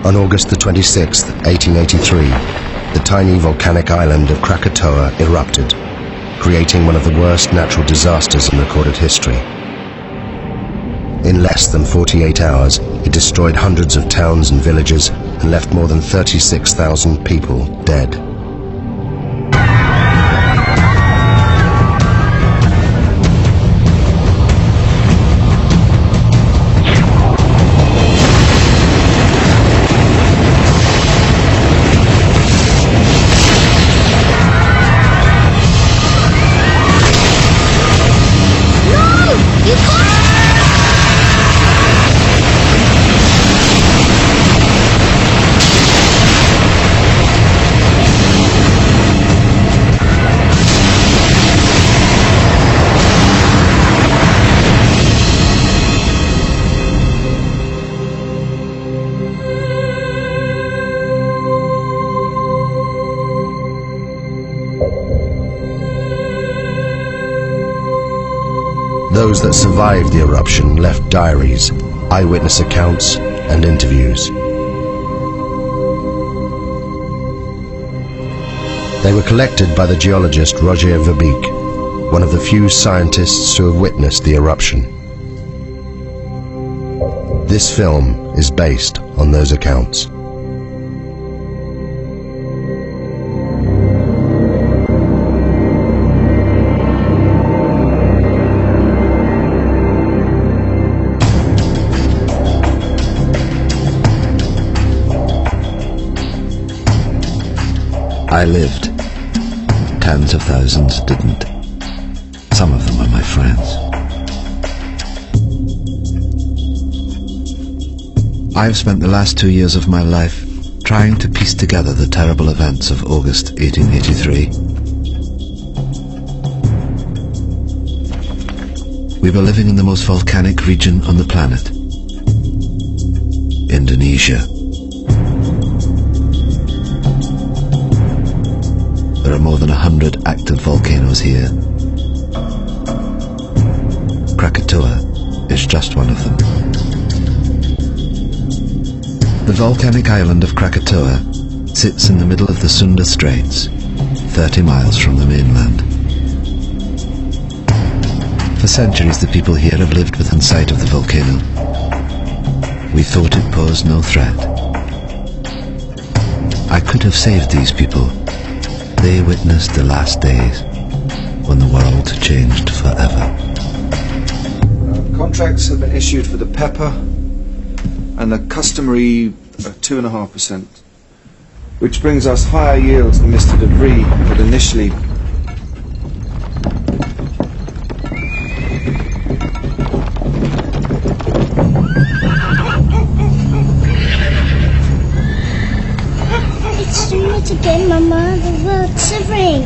On August the 26th, 1883, the tiny volcanic island of Krakatau erupted, creating one of the worst natural disasters in recorded history. In less than 48 hours, it destroyed hundreds of towns and villages and left more than 36,000 people dead. Those that survived the eruption left diaries, eyewitness accounts, and interviews. They were collected by the geologist Roger Verbeek, one of the few scientists who have witnessed the eruption. This film is based on those accounts. I lived. Tens of thousands didn't. Some of them are my friends. I've spent the last 2 years of my life trying to piece together the terrible events of August 1883. We were living in the most volcanic region on the planet, Indonesia. There are more than 100 active volcanoes here. Krakatau is just one of them. The volcanic island of Krakatau sits in the middle of the Sunda Straits, 30 miles from the mainland. For centuries the people here have lived within sight of the volcano. We thought it posed no threat. I could have saved these people. They witnessed the last days when the world changed forever. Contracts have been issued for the pepper and the customary 2.5%, which brings us higher yields than Mr. Debris had initially. It's doing it again, Mama. The world's shivering.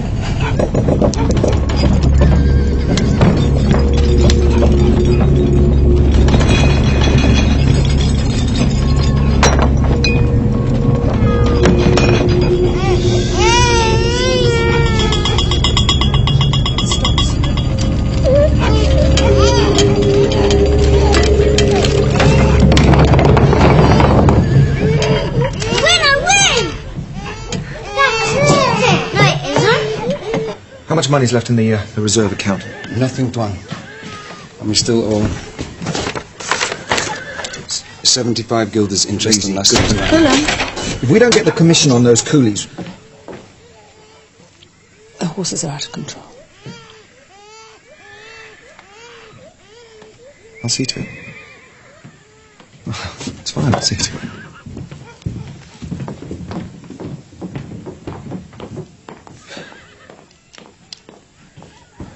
How much money's left in the reserve account? Nothing, Tuan. And we still owe 75 guilders interest on last year's land. If we don't get the commission on those coolies... The horses are out of control. I'll see to it. It's fine, I'll see to it.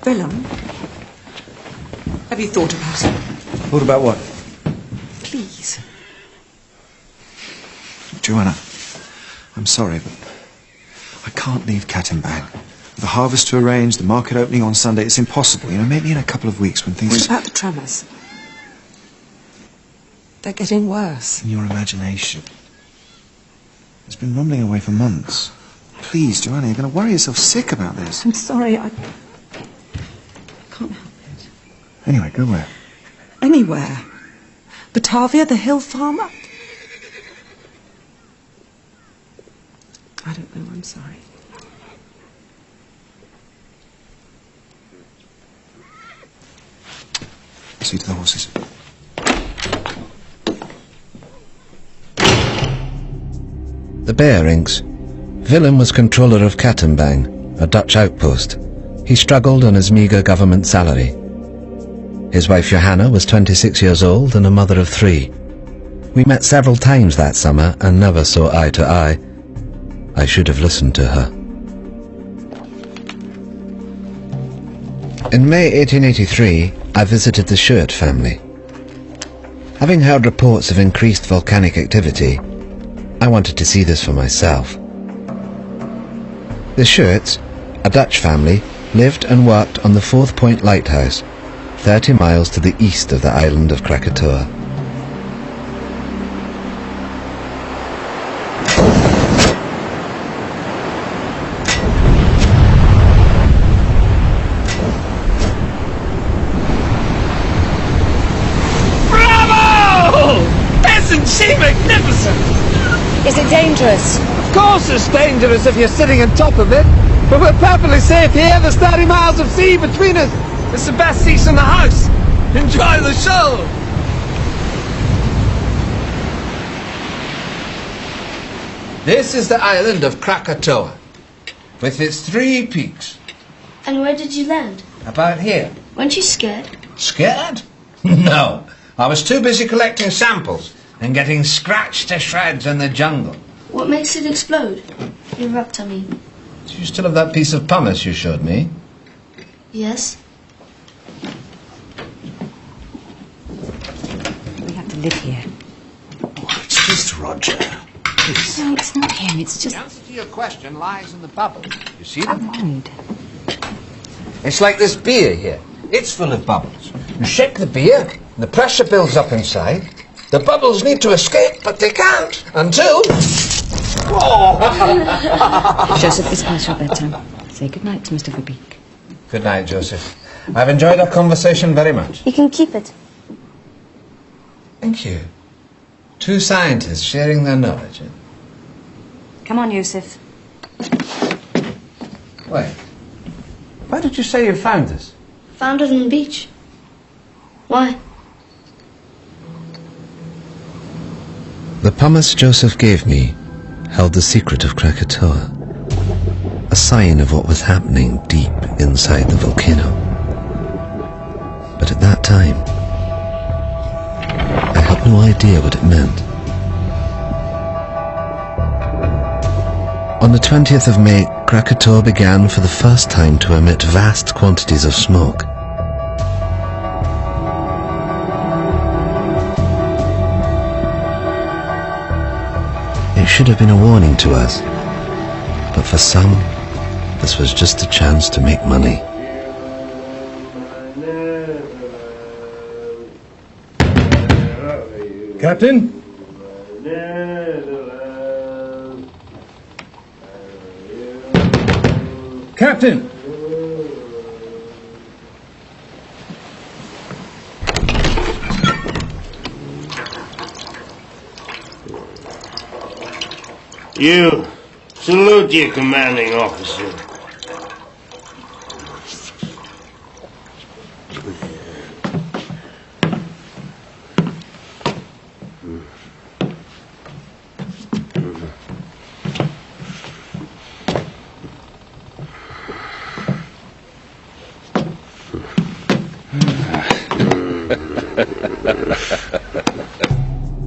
Willem, have you thought about it? Thought about what? Please. Joanna, I'm sorry, but I can't leave Cat and Bang. The harvest to arrange, the market opening on Sunday, it's impossible. You know, maybe in a couple of weeks when things... What about the tremors? They're getting worse. In your imagination. It's been rumbling away for months. Please, Joanna, you're going to worry yourself sick about this. I'm sorry, I can't help it. Anyway, go where? Anywhere. Batavia, the hill farmer. I don't know, I'm sorry. See to the horses. The bearings. Willem was controller of Krakatau, a Dutch outpost. He struggled on his meagre government salary. His wife Johanna was 26 years old and a mother of 3. We met several times that summer and never saw eye to eye. I should have listened to her. In May 1883, I visited the Shirt family. Having heard reports of increased volcanic activity, I wanted to see this for myself. The Shirts, a Dutch family, lived and worked on the 4th Point Lighthouse, 30 miles to the east of the island of Krakatau. Bravo! Isn't she magnificent? Is it dangerous? Of course it's dangerous if you're sitting on top of it, but we're perfectly safe here. There's 30 miles of sea between us. It's the best seats in the house. Enjoy the show. This is the island of Krakatau, with its 3 peaks. And where did you land? About here. Weren't you scared? Scared? No. I was too busy collecting samples and getting scratched to shreds in the jungle. What makes it explode? Erupt, I mean. Do you still have that piece of pumice you showed me? Yes. We have to live here. Oh, it's just Roger. No, it's not him, it's just... The answer to your question lies in the bubbles. You see them? Mind. It's like this beer here. It's full of bubbles. You shake the beer, and the pressure builds up inside. The bubbles need to escape, but they can't until... Joseph, it's past your bedtime. Say good night to Mr. Verbeek. Good night, Joseph. I've enjoyed our conversation very much. You can keep it. Thank you. 2 scientists sharing their knowledge. Come on, Yusuf. Wait. Why did you say you found this? Found it on the beach. Why? The pumice Joseph gave me held the secret of Krakatau, a sign of what was happening deep inside the volcano. But at that time, I had no idea what it meant. On the 20th of May, Krakatau began for the first time to emit vast quantities of smoke. It should have been a warning to us, but for some, this was just a chance to make money. Captain? Captain! You salute your commanding officer.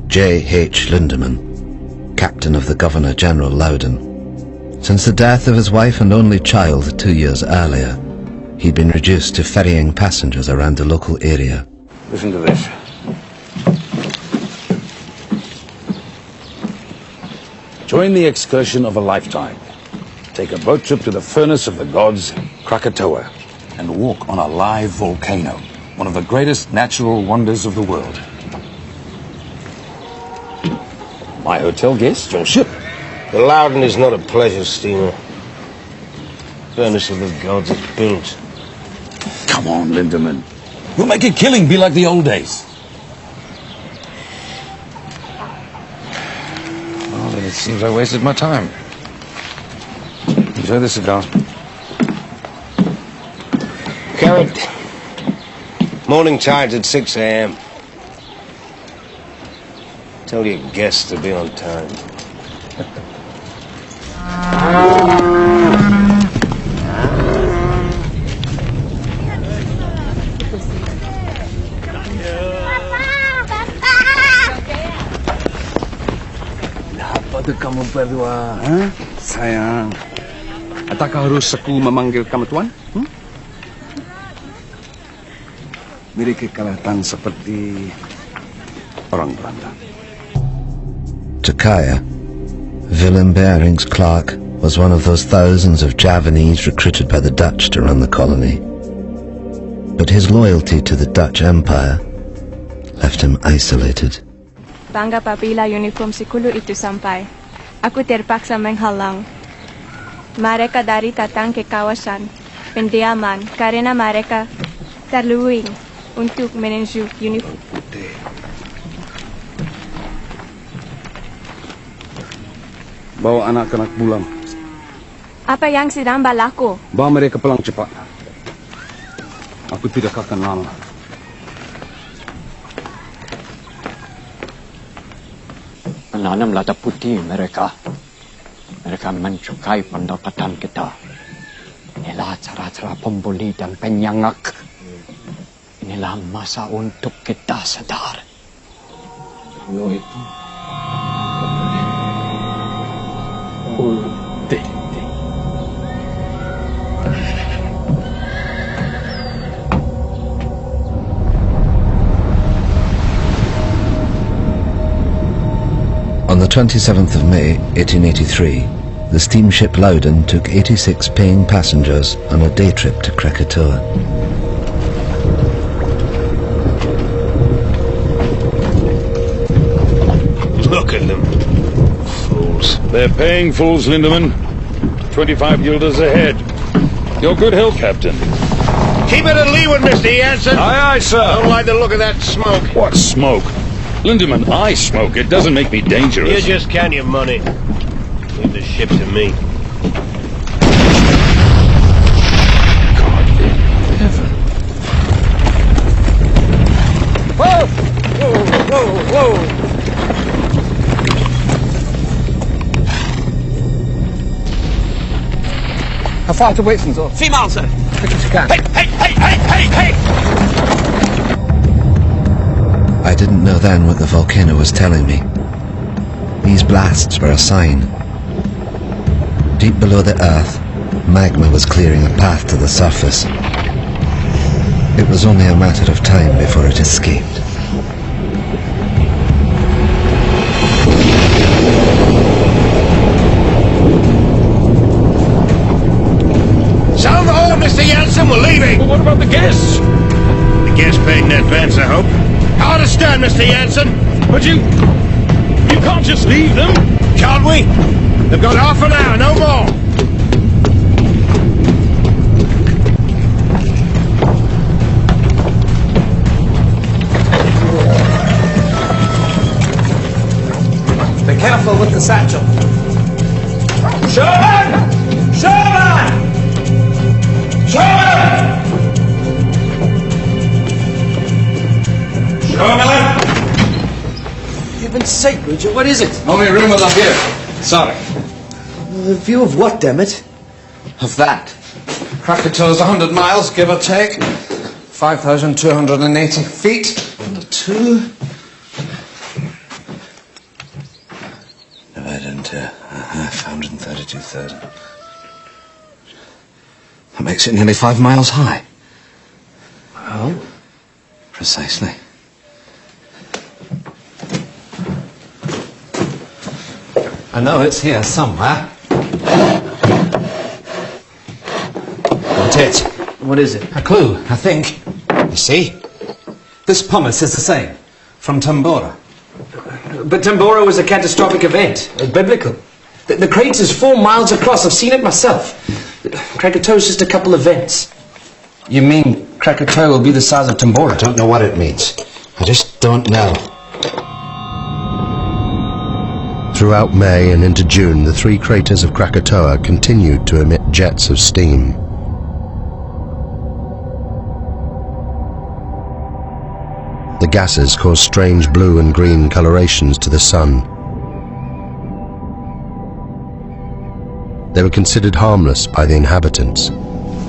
J.H. Lindemann, captain of the Governor-General Loudon. Since the death of his wife and only child 2 years earlier, he'd been reduced to ferrying passengers around the local area. Listen to this. Join the excursion of a lifetime. Take a boat trip to the furnace of the gods, Krakatau, and walk on a live volcano, one of the greatest natural wonders of the world. My hotel guest, your ship. The Loudon is not a pleasure steamer. Furnace of the gods is built. Come on, Lindemann. We'll make a killing be like the old days. Well, then it seems I wasted my time. Enjoy the cigar. Carrot. Morning tide's at 6 a.m. Tell your guests to be on time. Apa kamu berdua? Sayang, apakah harus aku memanggil kamu tuan? Mereka kelihatan seperti orang Belanda. To Kaya, Willem Barings Clark was one of those thousands of Javanese recruited by the Dutch to run the colony. But his loyalty to the Dutch Empire left him isolated. Bangga papila uniform si Kulu itu sampai. Aku terpaksa menghalang. Mereka dari datang ke kawasan pendiaman karena mereka terluing untuk menuju uniform. Bawa anak-anak pulang. Apa yang sedang berlaku? Bawa mereka pulang cepat. Aku tidak akan lama. Menanam lada putih mereka. Mereka mencukai pendapatan kita. Inilah cara-cara pembuli dan penyangak. Inilah masa untuk kita sadar. On the 27th of May, 1883, the steamship Loudon took 86 paying passengers on a day trip to Krakatau. Look at them. Fools. They're paying fools, Lindemann. 25 guilders ahead. Your good health, Captain. Keep it at leeward, Mr. Jansen. Aye, aye, sir. Don't like the look of that smoke. What smoke? Lindemann, I smoke. It doesn't make me dangerous. You just count your money. Leave the ship to me. God in heaven. Whoa! Whoa, whoa, whoa! How far to wait, sir? 3 miles, sir. Quick as you can. Hey! I didn't know then what the volcano was telling me. These blasts were a sign. Deep below the earth, magma was clearing a path to the surface. It was only a matter of time before it escaped. Sound the horn, Mr. Jansen. We're leaving. Well, what about the guests? The guests paid in advance, I hope. Hard astern, Mr. Jansen. But you can't just leave them. Can't we? They've got half an hour, no more. Be careful with the satchel. Sherman! Sherman! Sherman! For heaven's sake, Richard, what is it? Only room up here. Sorry. The view of what, damn it? Of that. Krakatau's 100 miles, give or take. 5,280 feet. Under 2. Divided into a half, 132,000. That makes it nearly 5 miles high. Well? Precisely. I know it's here somewhere. Got it. What is it? A clue, I think. You see? This pumice is the same. From Tambora. But Tambora was a catastrophic event. Biblical. The crater is 4 miles across. I've seen it myself. Krakatau is just a couple of vents. You mean Krakatau will be the size of Tambora? I don't know what it means. I just don't know. Throughout May and into June, the three craters of Krakatoa continued to emit jets of steam. The gases caused strange blue and green colorations to the sun. They were considered harmless by the inhabitants,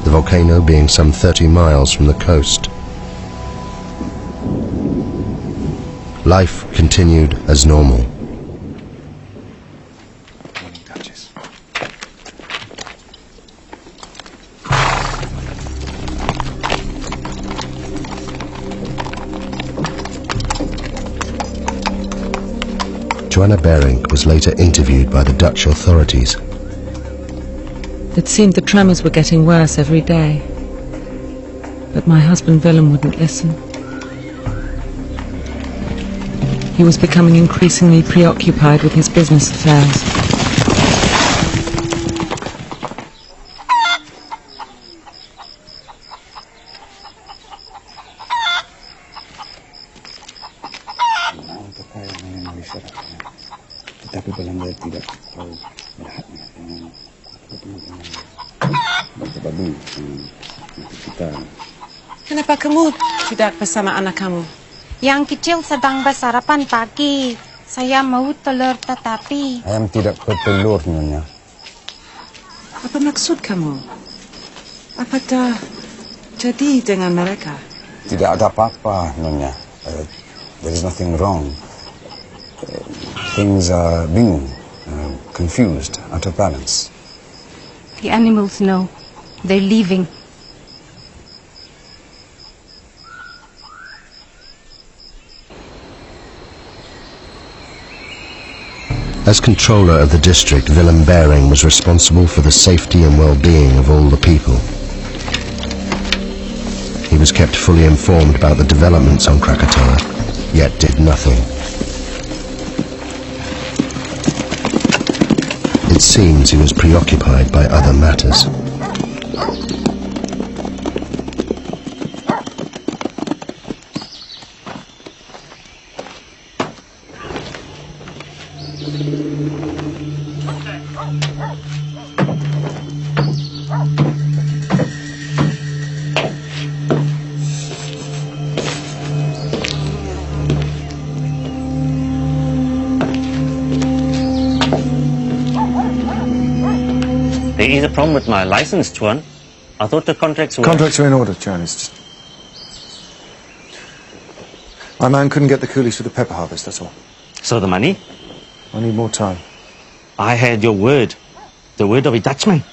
the volcano being some 30 miles from the coast. Life continued as normal. Joanna Berink was later interviewed by the Dutch authorities. It seemed the tremors were getting worse every day. But my husband Willem wouldn't listen. He was becoming increasingly preoccupied with his business affairs. Kenapa kamu tidak bersama anak kamu? Yang kecil sedang bersarapan pagi. Saya mau telur tetapi... Ayam tidak bertelur, Nyonya. Apa maksud kamu? Apa dah jadi dengan mereka? Tidak ada apa-apa, Nyonya. There is nothing wrong. Things are bingung, confused, out of balance. The animals know. They're leaving. As controller of the district, Willem Bering was responsible for the safety and well-being of all the people. He was kept fully informed about the developments on Krakatoa, yet did nothing. It seems he was preoccupied by other matters. There is a problem with my license, Tuan. I thought the contracts were... Contracts are in order, John. It's just... My man couldn't get the coolies for the pepper harvest, that's all. So the money? I need more time. I had your word. The word of a Dutchman.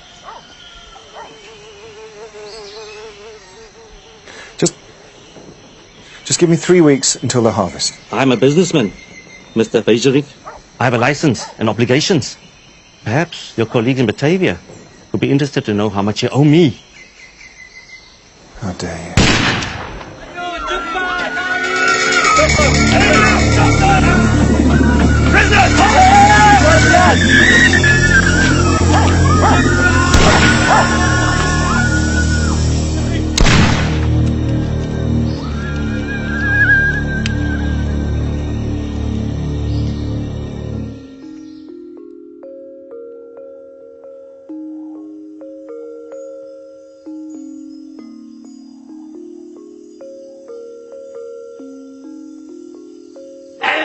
Just give me 3 weeks until the harvest. I'm a businessman, Mr. Vijerick. I have a license and obligations. Perhaps your colleagues in Batavia would be interested to know how much you owe me. How dare you.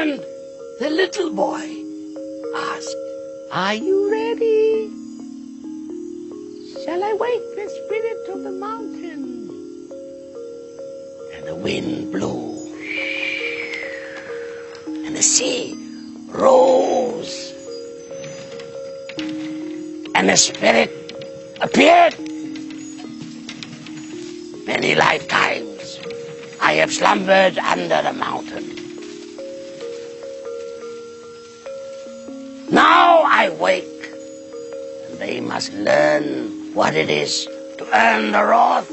And the little boy asked, "Are you ready? Shall I wake the spirit of the mountain?" And the wind blew, and the sea rose, and the spirit appeared. Many lifetimes I have slumbered under the mountain. Now I wake, and they must learn what it is to earn the wrath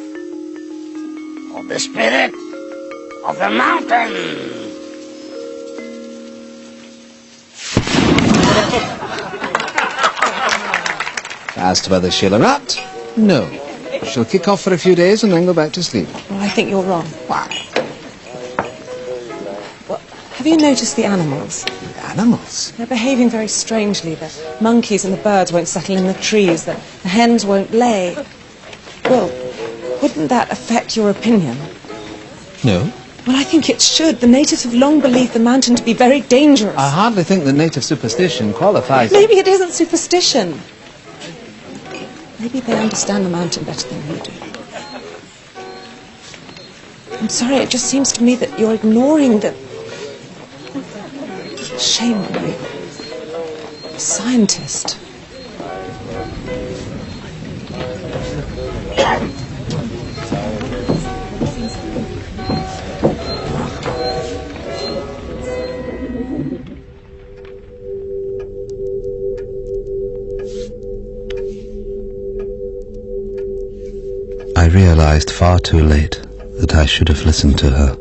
of the spirit of the mountain. As to whether she'll erupt, no. She'll kick off for a few days and then go back to sleep. Well, I think you're wrong. Why? Well, have you noticed the animals? animals. They're behaving very strangely. The monkeys and the birds won't settle in the trees. The hens won't lay. Well, wouldn't that affect your opinion? No. Well, I think it should. The natives have long believed the mountain to be very dangerous. I hardly think the native superstition qualifies. Maybe it isn't superstition. Maybe they understand the mountain better than we do. I'm sorry, it just seems to me that you're ignoring the... Shame on you. A scientist. I realized far too late that I should have listened to her.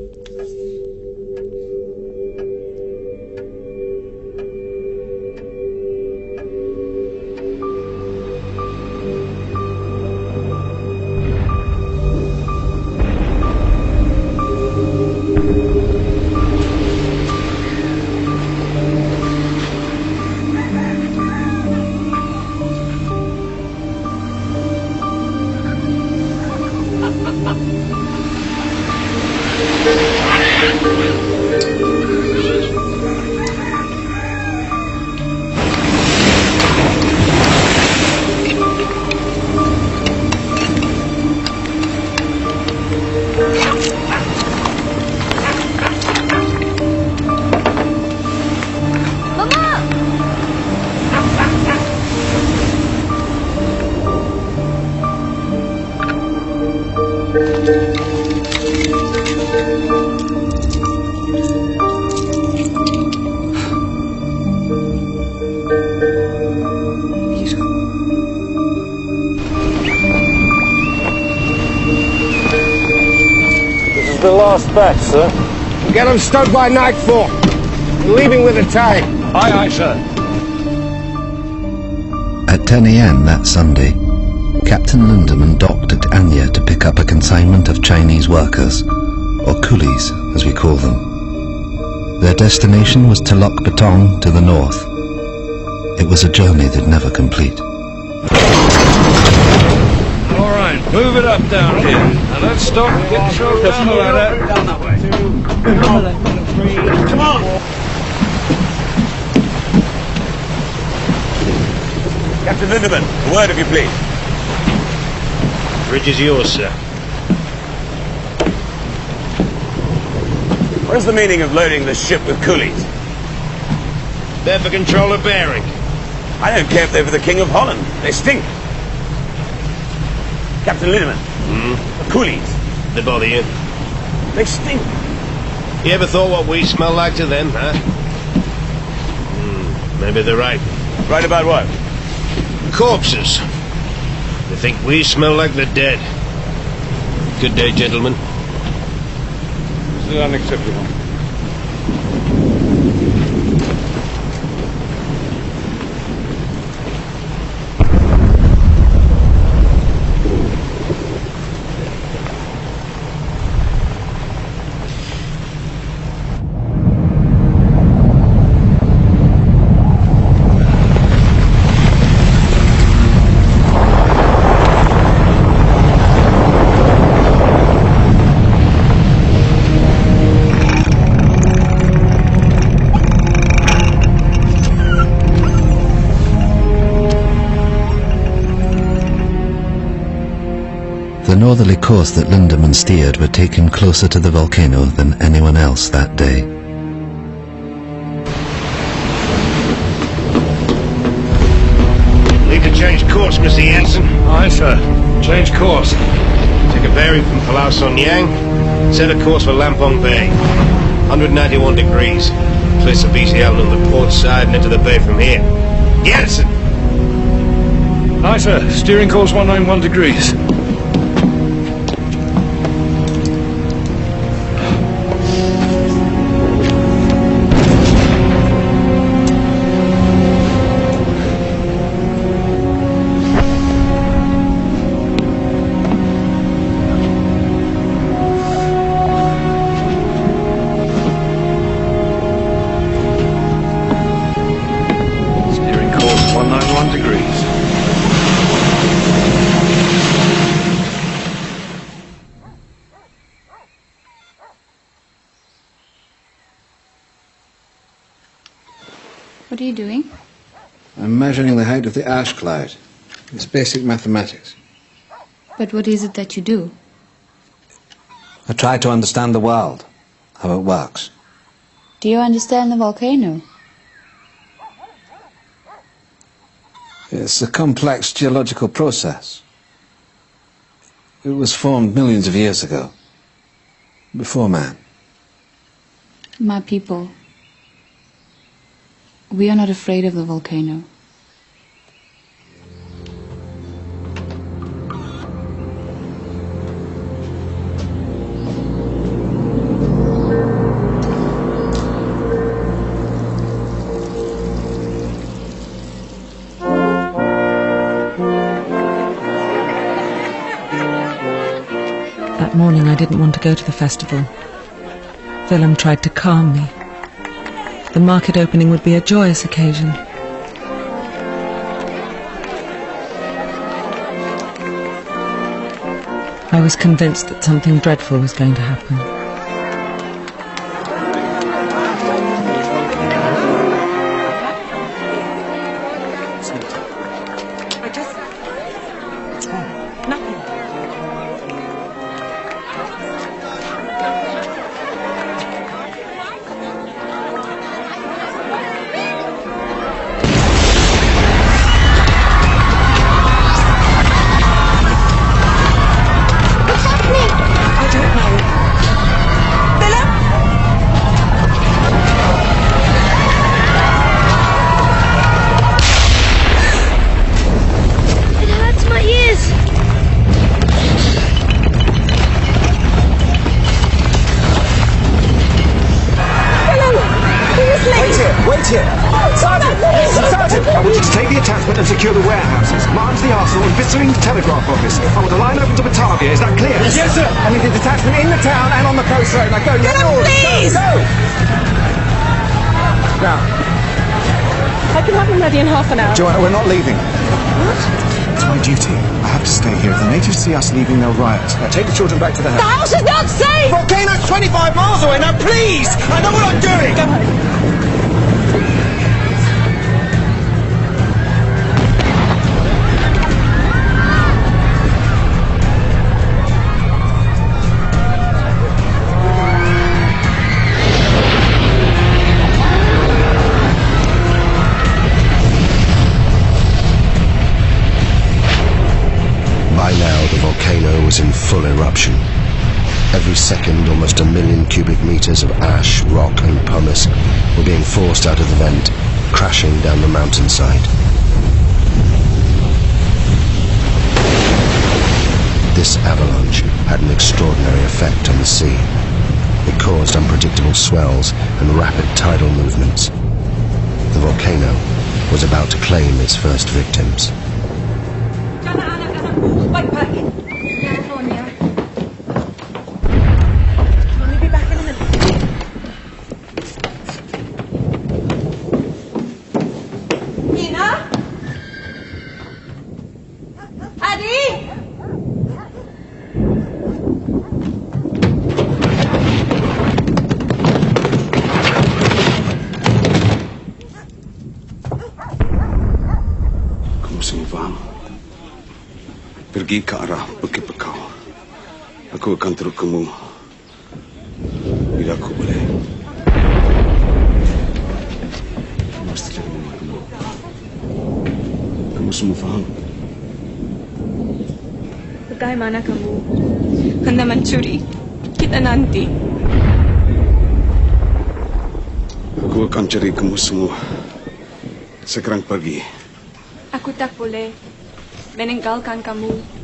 The last batch, sir. We'll get them stowed by nightfall. We're leaving with the tide. Aye, aye, sir. At 10 a.m. that Sunday, Captain Lindemann docked at Anya to pick up a consignment of Chinese workers, or coolies as we call them. Their destination was Telok Betong to the north. It was a journey they'd never complete. All right, move it up down here. Now let's stop and get thrown down the ladder. Down that way. Come on! Captain Lindemann, a word if you please. Bridge is yours, sir. What is the meaning of loading the ship with coolies? They're for control of bearing. I don't care if they're for the King of Holland. They stink. Captain Lindemann, the coolies. They bother you? They stink. You ever thought what we smell like to them, huh? Maybe they're right. Right about what? Corpses. They think we smell like the dead. Good day, gentlemen. This is unacceptable. The northerly course that Lindemann steered would take him closer to the volcano than anyone else that day. Need to change course, Mr. Jensen. Aye, sir. Change course. Take a bearing from Palau Son Yang. Set a course for Lampong Bay. 191 degrees. Place the BC Island on the port side and into the bay from here. Jensen! Aye, sir. Steering course 191 degrees. What are you doing? I'm measuring the height of the ash cloud. It's basic mathematics. But what is it that you do? I try to understand the world, how it works. Do you understand the volcano? It's a complex geological process. It was formed millions of years ago, before man. My people, we are not afraid of the volcano. That morning I didn't want to go to the festival. Willem tried to calm me. The market opening would be a joyous occasion. I was convinced that something dreadful was going to happen. Secure the warehouses, march the arsenal and Visserine telegraph office. I want a line open to Batavia, is that clear? Yes, sir. I need a detachment in the town and on the coast road. Now go, you have orders. Please! Go! Now, I can have him ready in half an hour. Joanna, we're not leaving. What? It's my duty. I have to stay here. If the natives see us leaving, they'll riot. Now take the children back to the house. The house is not safe! Volcano's 25 miles away. Now please! I know what I'm doing! Go home. By now, the volcano was in full eruption. Every second, almost 1 million cubic meters of ash, rock and pumice were being forced out of the vent, crashing down the mountainside. This avalanche had an extraordinary effect on the sea. It caused unpredictable swells and rapid tidal movements. The volcano was about to claim its first victims. California. I'll be back in a minute. Nina? Addie? Pergi ke arah Bukit Bekau. Aku akan terus kamu bila aku boleh. Kamu harus terjaga mama kamu. Kamu semua faham? Bagaimana kamu hendak mencuri kita nanti? Aku akan cari kamu semua sekarang pagi. Aku tak boleh meninggalkan kamu.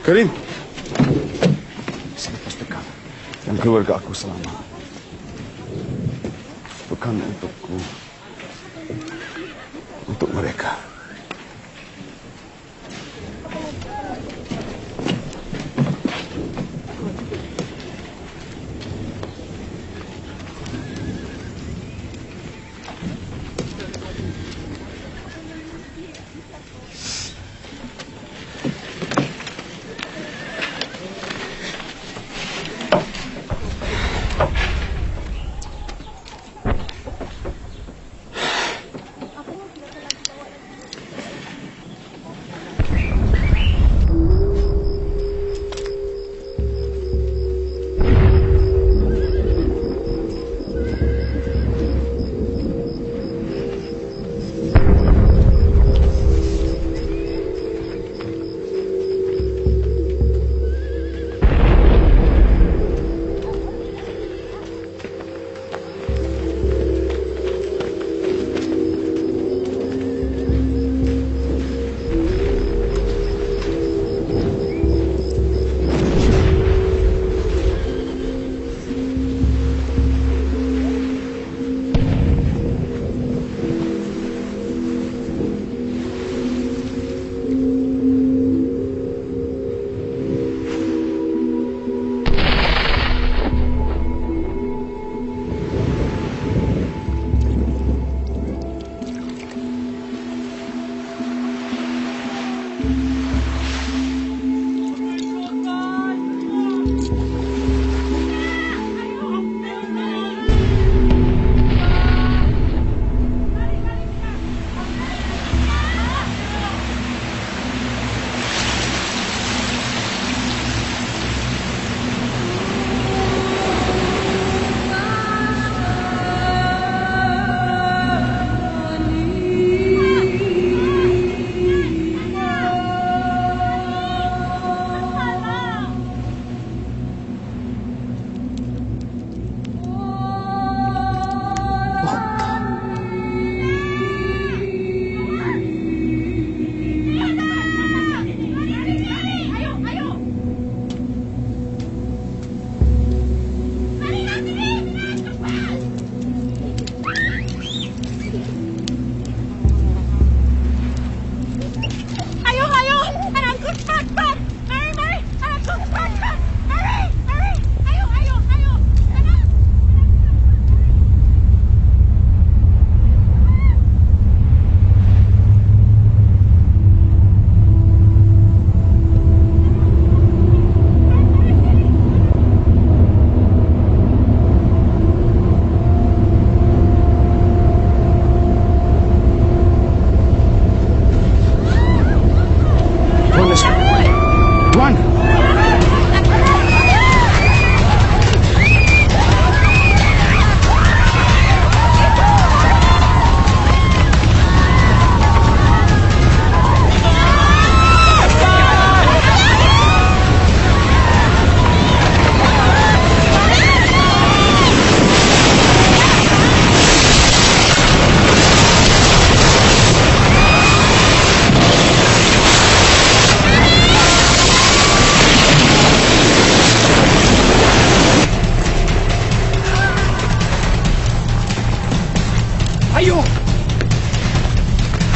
Karim, sini pastikan yang keluarga aku selamat. Bukan untukku, untuk mereka.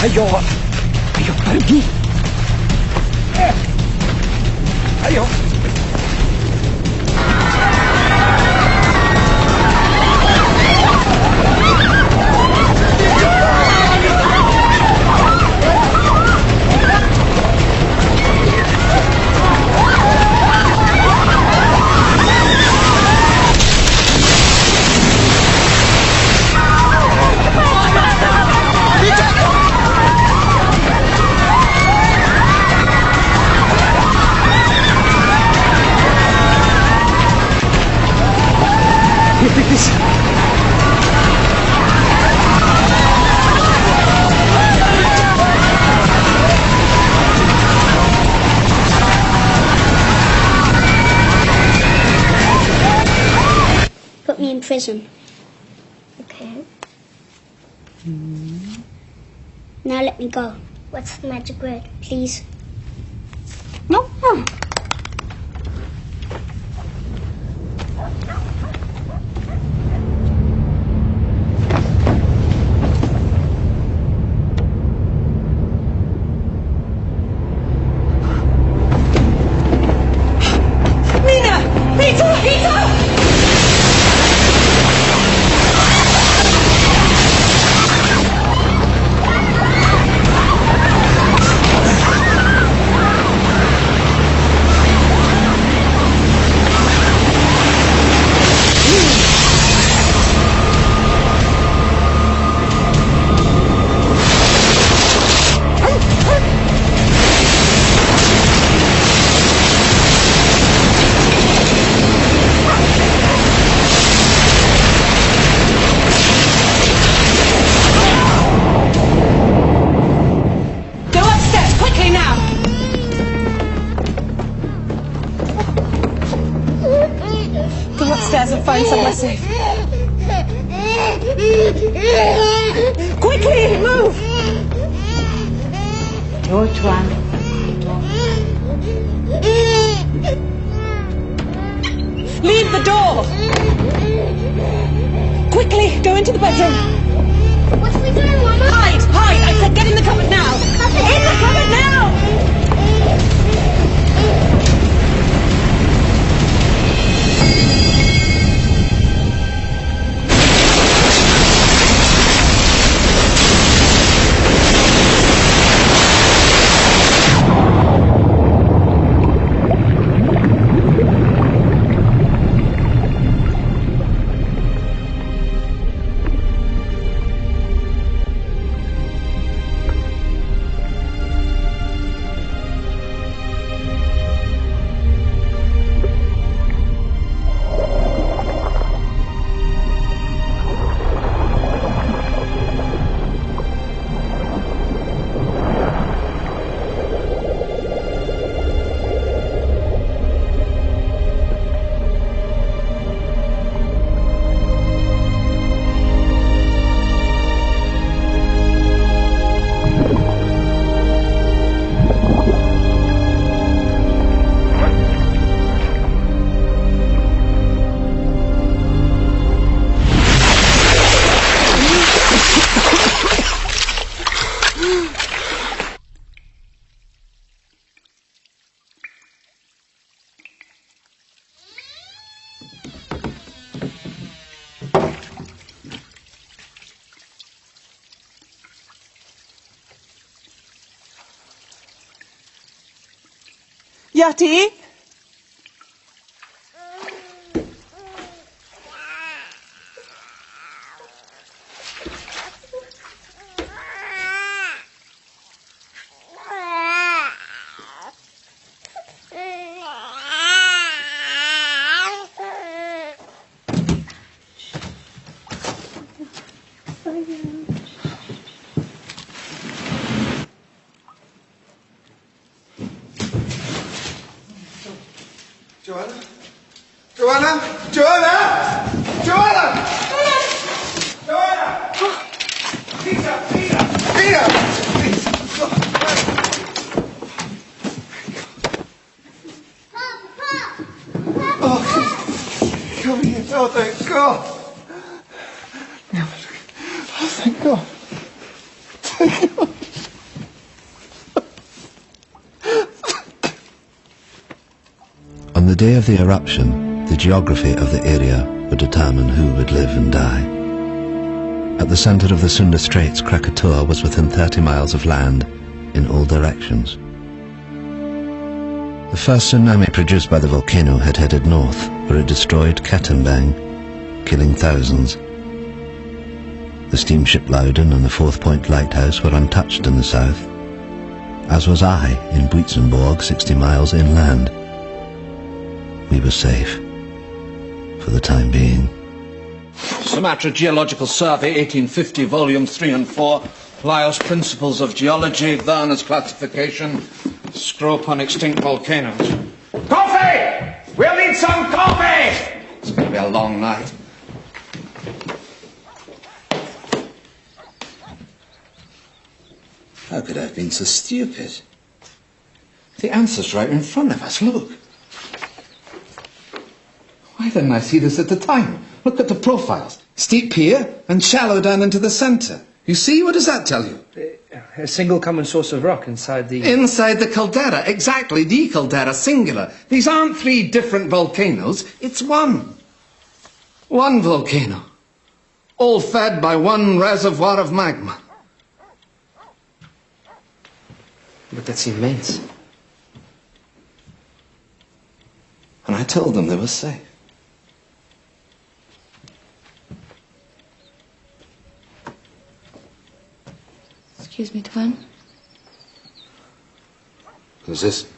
Ayo. Ayo pergi. Ayo. Put me in prison. Okay. Now let me go. What's the magic word, please? No. Nina! Peter! Peter! Go upstairs, quickly now! Go upstairs and find somewhere safe. Quickly, move! Door, Tuan. Leave the door! Quickly, go into the bedroom. What are we doing, Mama? Hide! Hide! I said get in the cupboard now! In the cupboard now! Yati? Joanna? Joanna? Joanna? Joanna? Joanna! Peter! Peter! Peter! Oh, come here. Oh, thank God. Oh, thank God. Thank God. the day of the eruption, the geography of the area would determine who would live and die. At the center of the Sunda Straits, Krakatau was within 30 miles of land in all directions. The first tsunami produced by the volcano had headed north, where it destroyed Katimbang, killing thousands. The steamship Loudon and the Fourth Point Lighthouse were untouched in the south, as was I in Buitzenborg, 60 miles inland. We were safe, for the time being. Sumatra Geological Survey, 1850, volumes 3 and 4. Lyell's Principles of Geology, Werner's Classification, Scrope on Extinct Volcanoes. Coffee! We'll need some coffee! It's going to be a long night. How could I have been so stupid? The answer's right in front of us, look. Why didn't I see this at the time? Look at the profiles. Steep here and shallow down into the centre. You see? What does that tell you? A single common source of rock inside the... Inside the caldera, exactly, the caldera, singular. These aren't 3 different volcanoes, it's one. One volcano. All fed by one reservoir of magma. But that's immense. And I told them they were safe. Excuse me, Tuan. Who's this?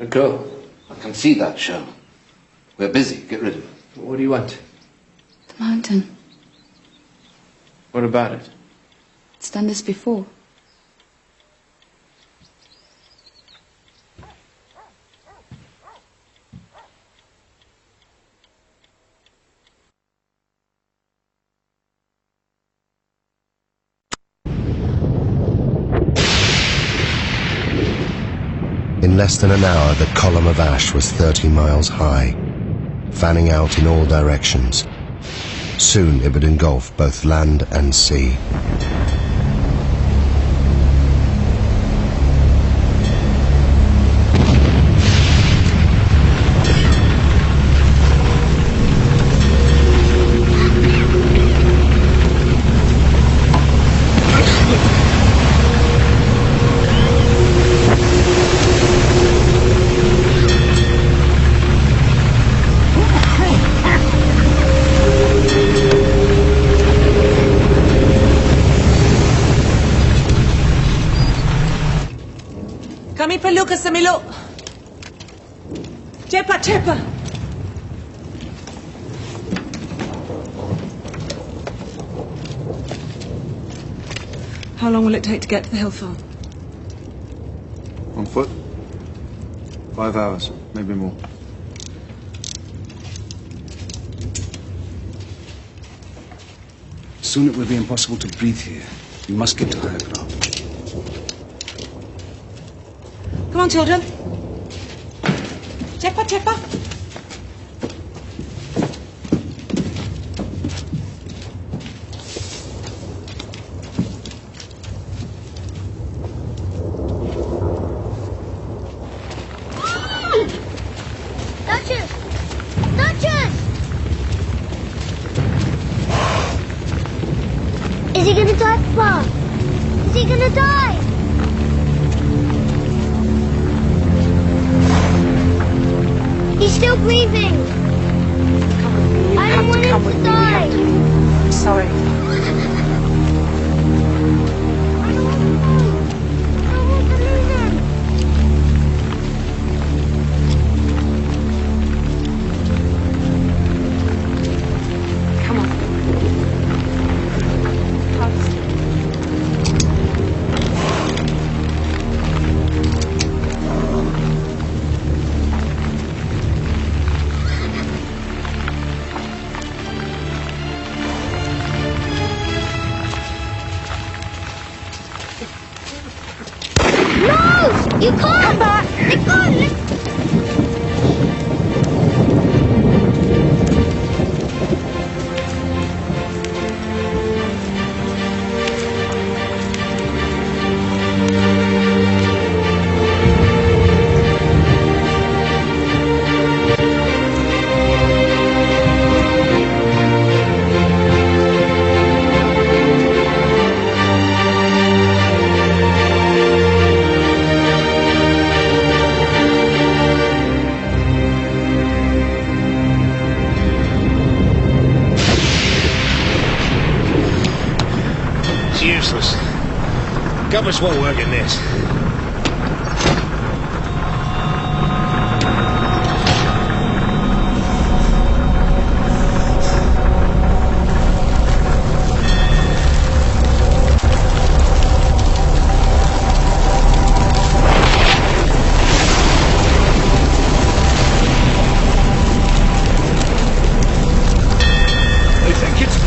A girl. I can see that show. We're busy. Get rid of it. What do you want? The mountain. What about it? It's done this before. In less than an hour, the column of ash was 30 miles high, fanning out in all directions. Soon it would engulf both land and sea. Kami perlu ke Semiluk. Cepat, cepat. How long will it take to get to the hill farm? On foot? 5 hours, maybe more. Soon it will be impossible to breathe here. You must get to higher ground. Come on, children. Cepat, cepat. Duchess! Duchess! Is he gonna die, Papa? Is he gonna die? He's still breathing. I don't want him to die. I'm sorry. No! You can't! Come back! They can't! useless. Governments won't work in this.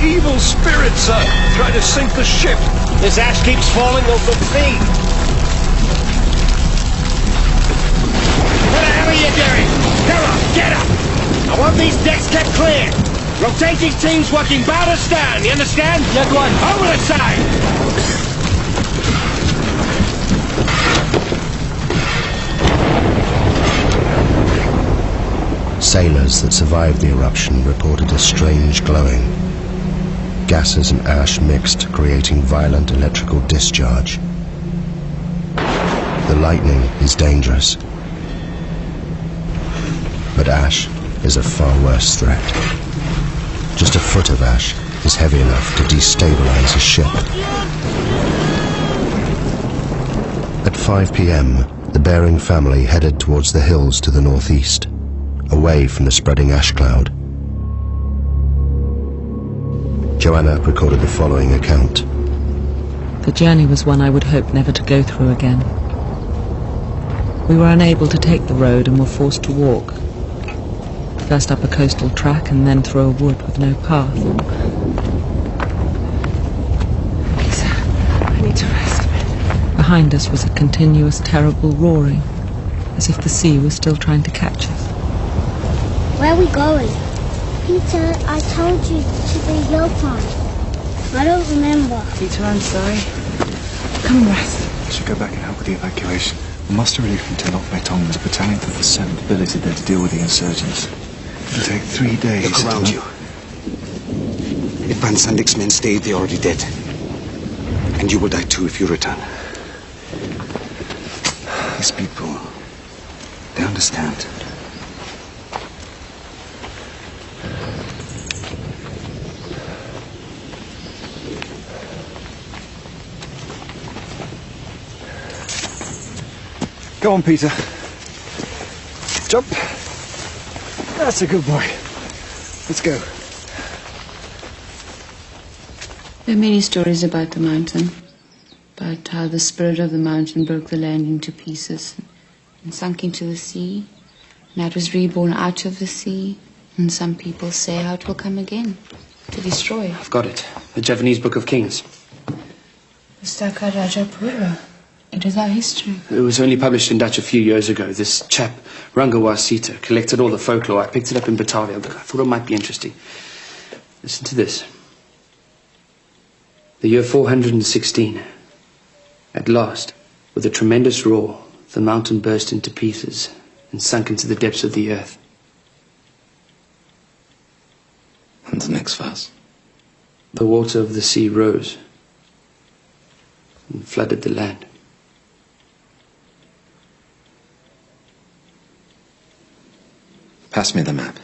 Evil spirits, sir, trying to sink the ship. This ash keeps falling off the sea. What the hell are you doing? Come on, get up! I want these decks kept clear. Rotating teams working bow to stern, you understand? Yes, one. Over the side! Sailors that survived the eruption reported a strange glowing. Gases and ash mixed, creating violent electrical discharge. The lightning is dangerous, but ash is a far worse threat. Just a foot of ash is heavy enough to destabilize a ship. At 5 p.m., the Bering family headed towards the hills to the northeast, away from the spreading ash cloud. Joanna recorded the following account. The journey was one I would hope never to go through again. We were unable to take the road and were forced to walk. First up a coastal track and then through a wood with no path. Lisa, I need to rest a bit. Behind us was a continuous, terrible roaring, as if the sea was still trying to catch us. Where are we going? Peter, I told you to the hill farm. I don't remember. Peter, I'm sorry. Come rest. I should go back and help with the evacuation. The muster relief from Tenok Metong was a battalion from the 7th billeted there to deal with the insurgents. It'll take 3 days. Look around you. If Van Sandik's men stayed, they're already dead. And you will die too if you return. These people, they understand. Go on, Peter. Jump. That's a good boy. Let's go. There are many stories about the mountain, about how the spirit of the mountain broke the land into pieces and sunk into the sea, and that was reborn out of the sea, and some people say how it will come again, to destroy. I've got it. The Javanese Book of Kings. Pustaka Rajapura. It is our history. It was only published in Dutch a few years ago. This chap, Rangawa Sita, collected all the folklore. I picked it up in Batavia. I thought it might be interesting. Listen to this. The year 416. At last, with a tremendous roar, the mountain burst into pieces and sunk into the depths of the earth. And the next verse. The water of the sea rose and flooded the land. Pass me the map.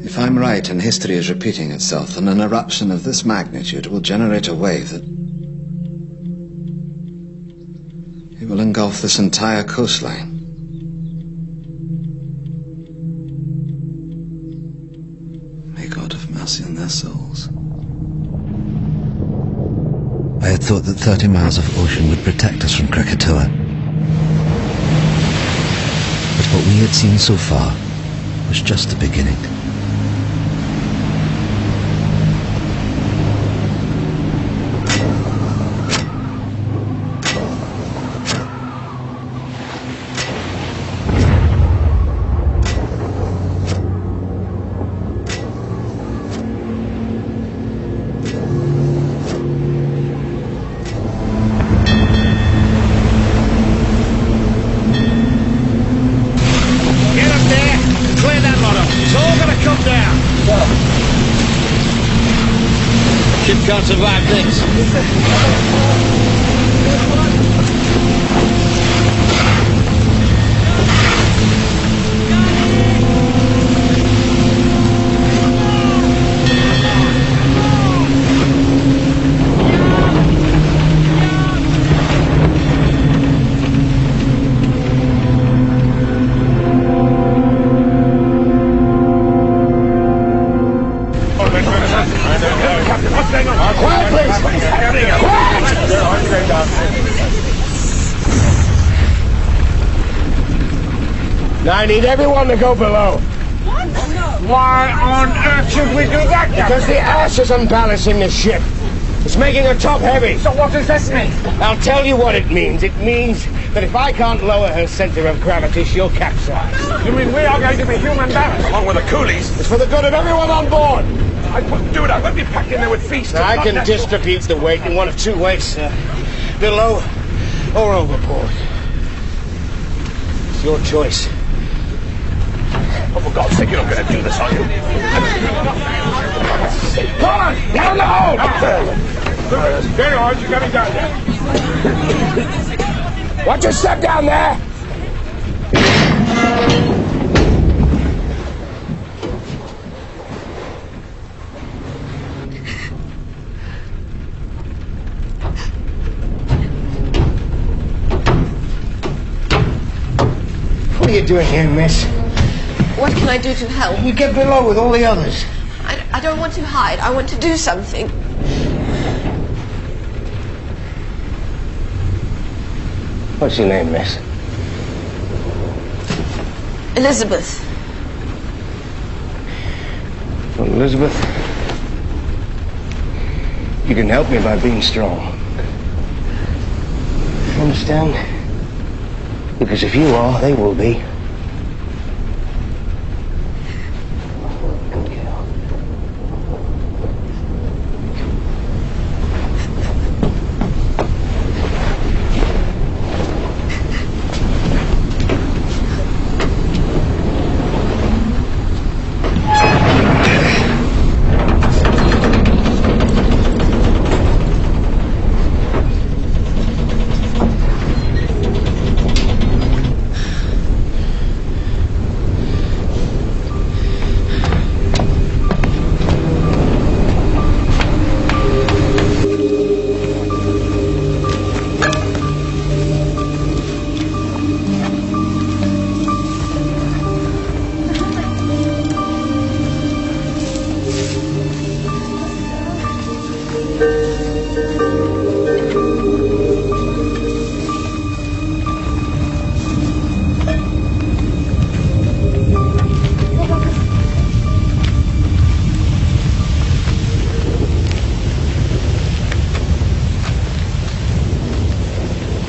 If I'm right and history is repeating itself, then an eruption of this magnitude will generate a wave that... it will engulf this entire coastline. May God have mercy on their souls. I had thought that 30 miles of ocean would protect us from Krakatau. But what we had seen so far was just the beginning. Can't survive this. Now I need everyone to go below. What? Why on earth should we do that? Because the ash is unbalancing the ship. It's making her top heavy. So what does this mean? I'll tell you what it means. It means that if I can't lower her center of gravity, she'll capsize. You mean we are going to be human ballast? Along with the coolies. It's for the good of everyone on board. I wouldn't do it. I wouldn't be packed in there with feast. Now, I can distribute the weight in one of two ways. Below or overboard. It's your choice. Oh, for God's sake, you're not going to do this, are you? Come on! Get on the hold! There you are. You're coming down there. Watch your step down there! What are you doing here, miss? What can I do to help? You get below with all the others. I don't want to hide. I want to do something. What's your name, miss? Elizabeth. Well, Elizabeth, you can help me by being strong. Understand? Because if you are, they will be.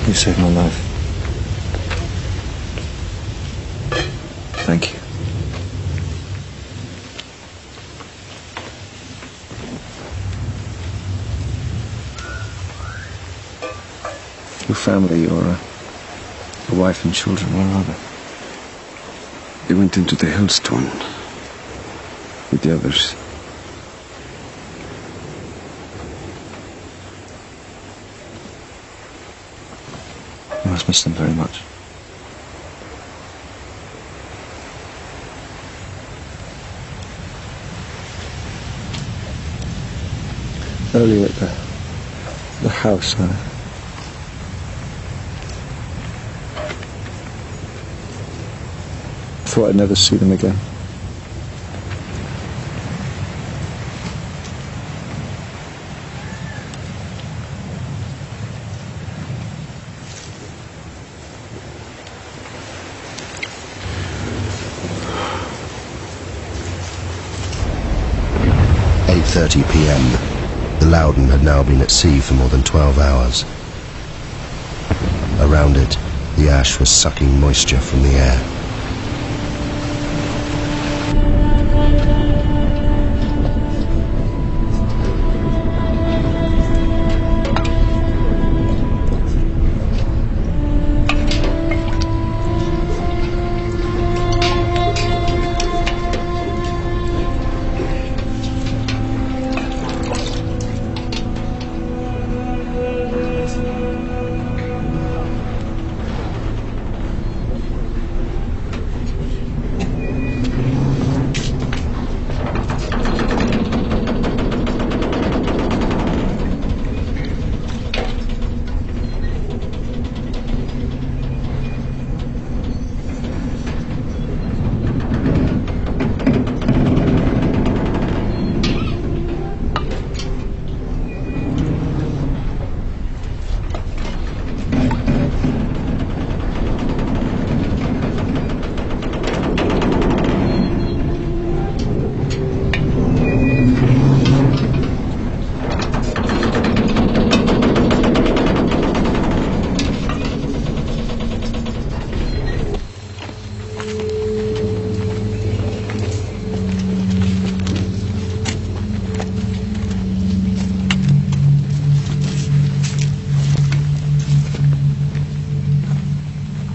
You saved my life. Thank you. Your family, your wife and children, where are they? They went into the hailstone with the others. You must miss them very much. Earlier at the house, I thought I'd never see them again. .30 p.m. The Loudon had now been at sea for more than 12 hours. Around it, the ash was sucking moisture from the air.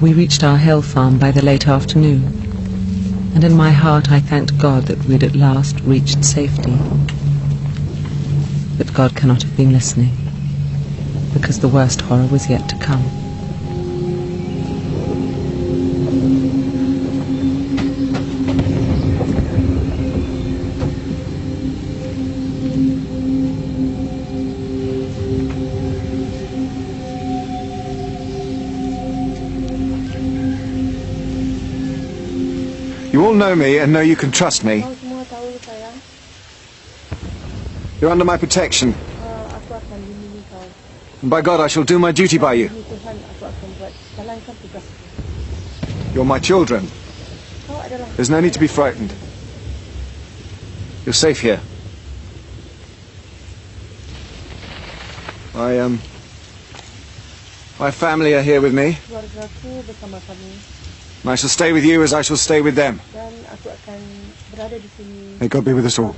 We reached our hill farm by the late afternoon, and in my heart I thanked God that we'd at last reached safety. But God cannot have been listening, because the worst horror was yet to come. You all know me and know you can trust me. You're under my protection. And by God, I shall do my duty by you. You're my children. There's no need to be frightened. You're safe here. My family are here with me. And I shall stay with you as I shall stay with them. May God be with us all.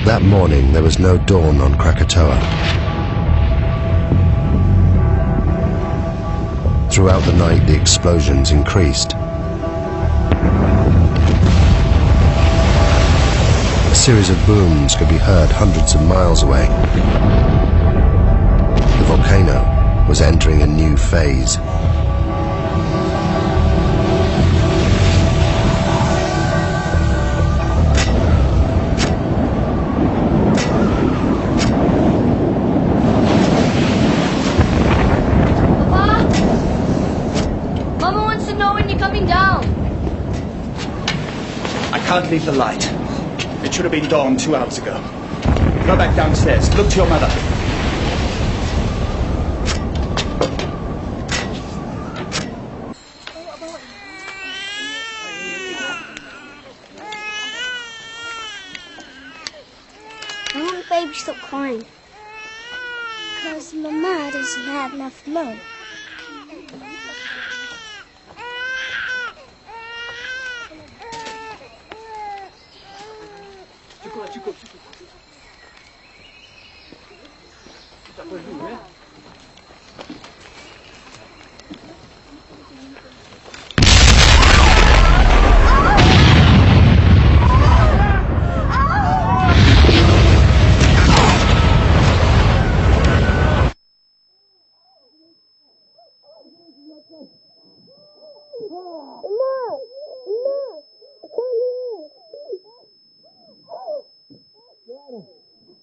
That morning, there was no dawn on Krakatau. Throughout the night, the explosions increased. A series of booms could be heard hundreds of miles away. The volcano was entering a new phase. I can't leave the light. It should have been dawn 2 hours ago. Go back downstairs. Look to your mother. I want baby to stop crying. Because Mama doesn't have enough love.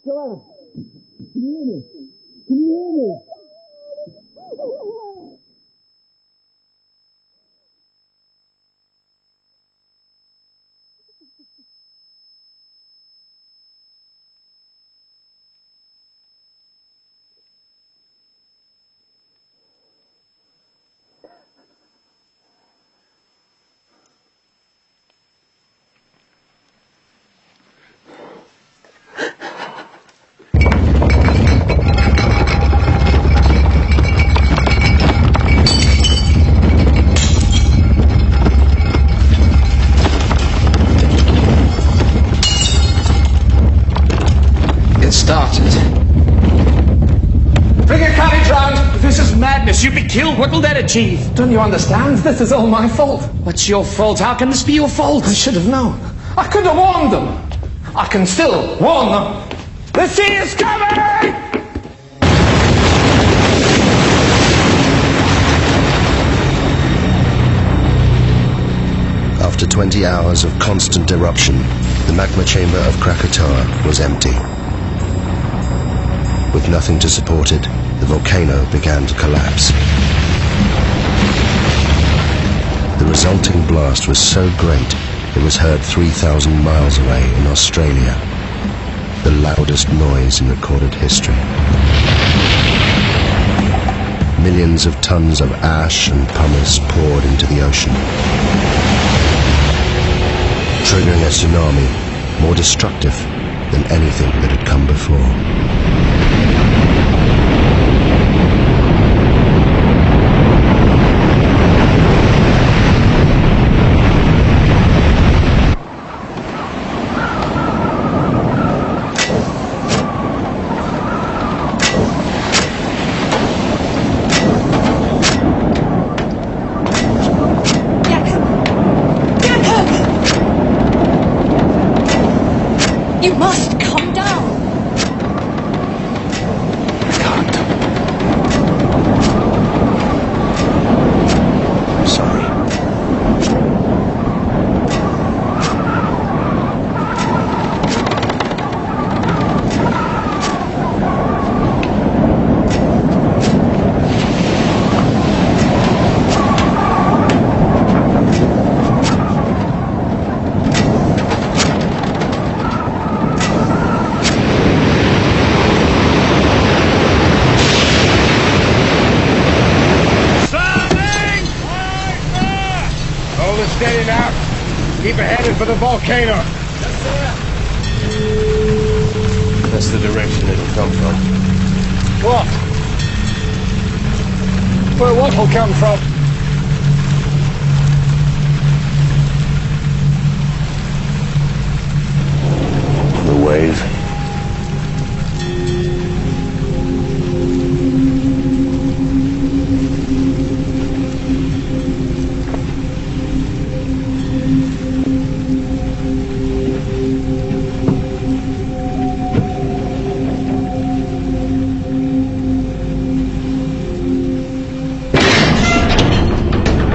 Joanna, can you hear me? Can you hear me? You'd be killed. What will that achieve? Don't you understand? This is all my fault. What's your fault? How can this be your fault? I should have known. I could have warned them. I can still warn them. The sea is coming! After 20 hours of constant eruption, the magma chamber of Krakatau was empty. With nothing to support it, the volcano began to collapse. The resulting blast was so great it was heard 3,000 miles away in Australia, the loudest noise in recorded history. Millions of tons of ash and pumice poured into the ocean, triggering a tsunami more destructive than anything that had come before. You must come down. I can't. I'm sorry. Steady now. Keep it headed for the volcano. Yes, sir. That's the direction it'll come from. What? Where what will come from? The wave.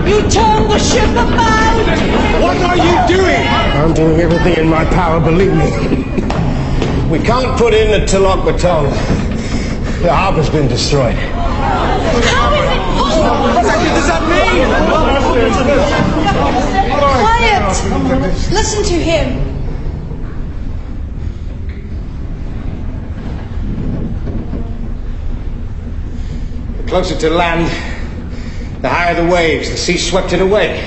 You turn the ship about! What are you doing? I'm doing everything in my power, believe me. We can't put in the Tilok baton. The harbor's been destroyed. How is it possible? What does that mean? Quiet! Listen to him. The closer to land, the higher the waves. The sea swept it away.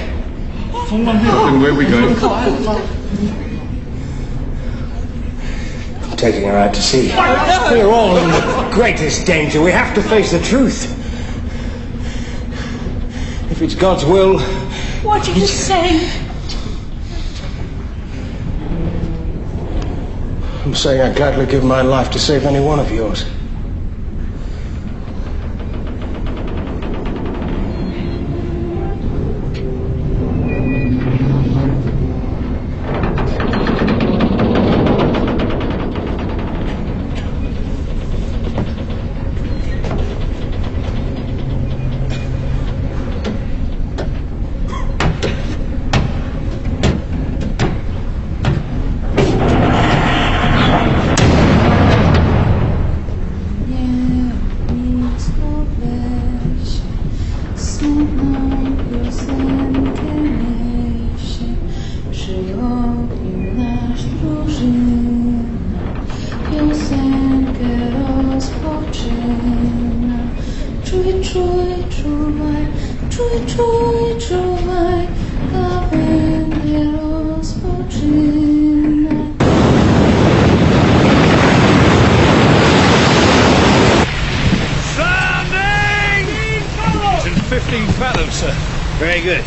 And where are we going? I'm taking her out to sea. We're all in the greatest danger. We have to face the truth. If it's God's will... What are you saying? I'm saying I'd gladly give my life to save any one of yours. Very good.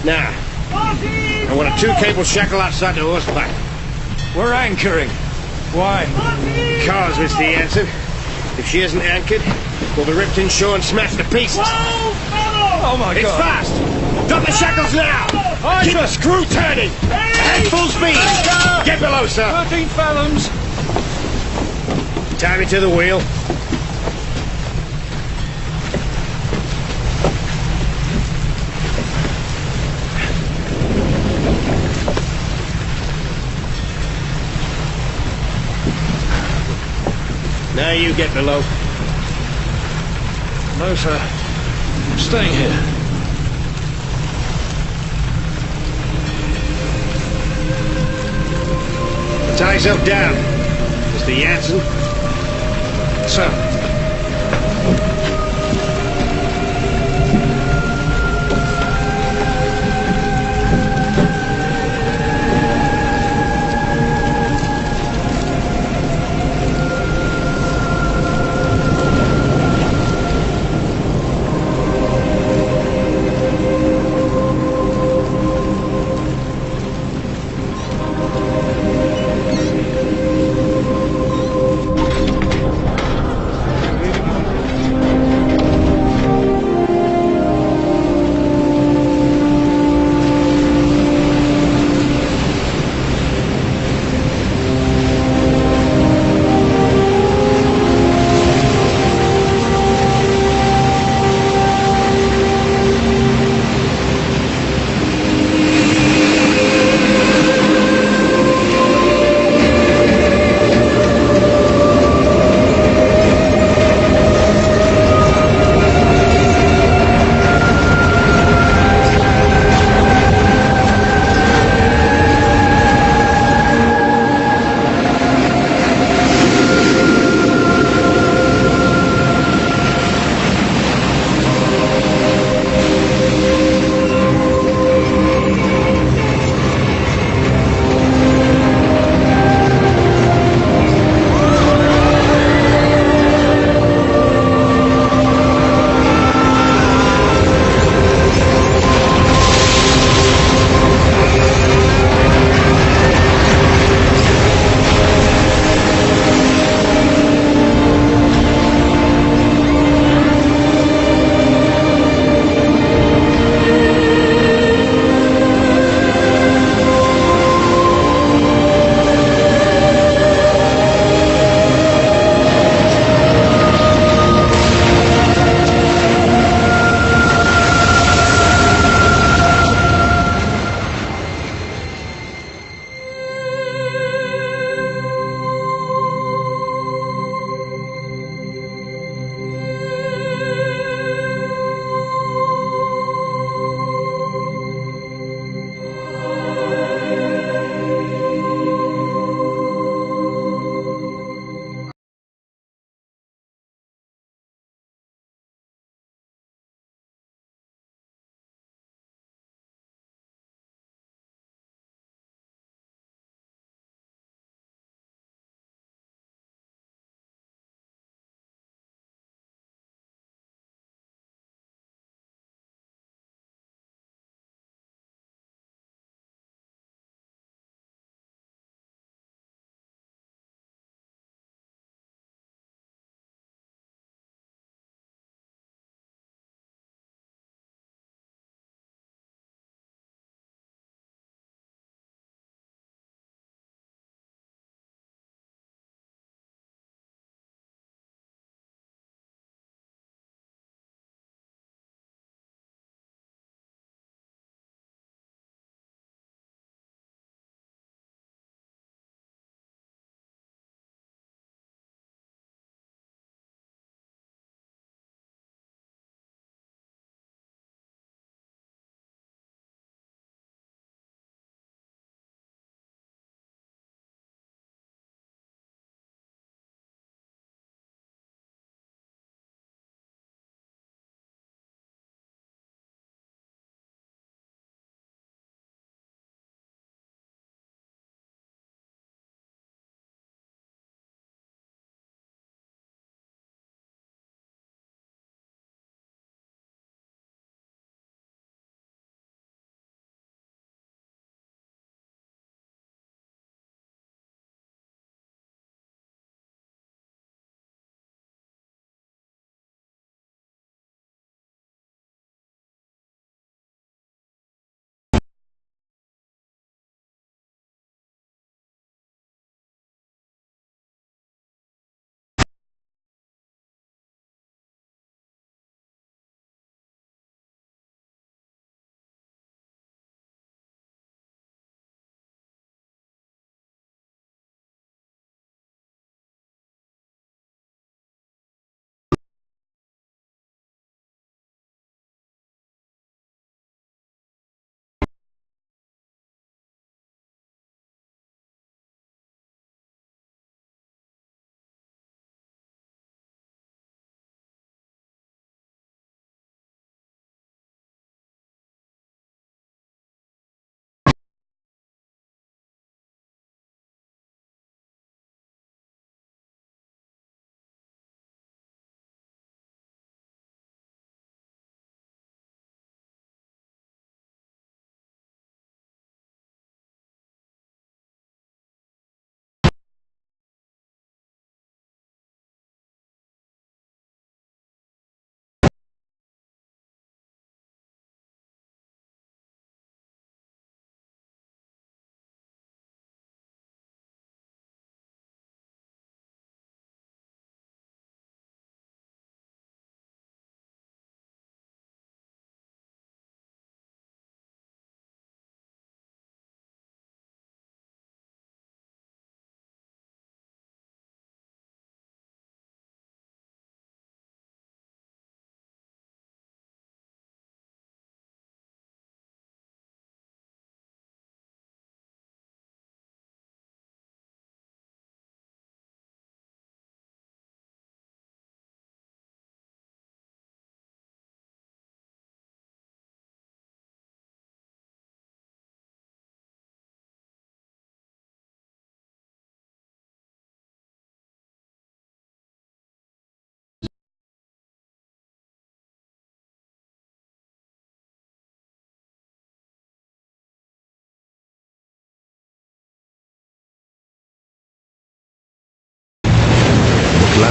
Now, I want a 2-cable shackle outside the horseback. We're anchoring. Why? Because, Mr. Jansen, if she isn't anchored, we'll be ripped inshore and smashed to pieces. Oh my It's God! fast! Drop the shackles now! Keep the screw turning! Head full speed! Get below, sir! 13 fathoms! Tie me to the wheel. Now you get below. No, sir. I'm staying here. Tie yourself down, Mr. Jansen. Sir.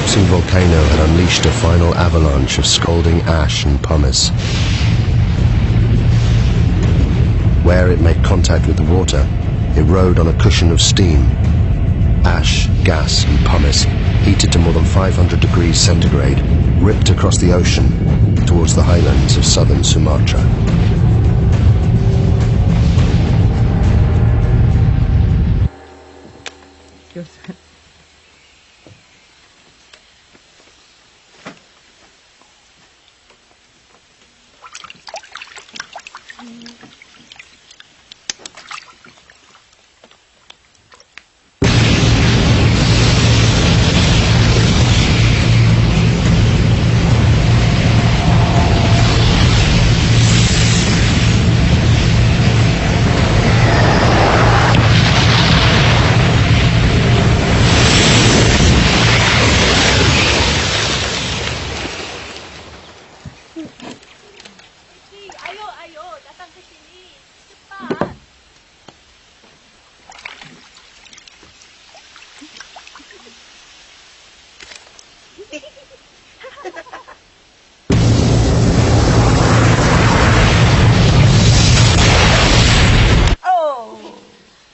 collapsing volcano had unleashed a final avalanche of scalding ash and pumice. Where it made contact with the water, it rode on a cushion of steam. Ash, gas and pumice, heated to more than 500 degrees centigrade, ripped across the ocean towards the highlands of southern Sumatra.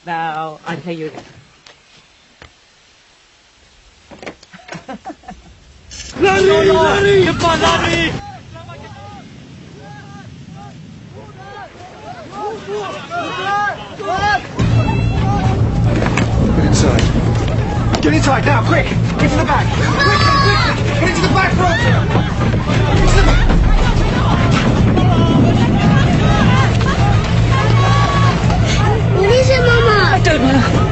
Now, I'll tell you. Lari! Get inside. Get inside now, quick! Into the back! Quickly! Get into the back room! Into the back! What is it, Mama? I don't know.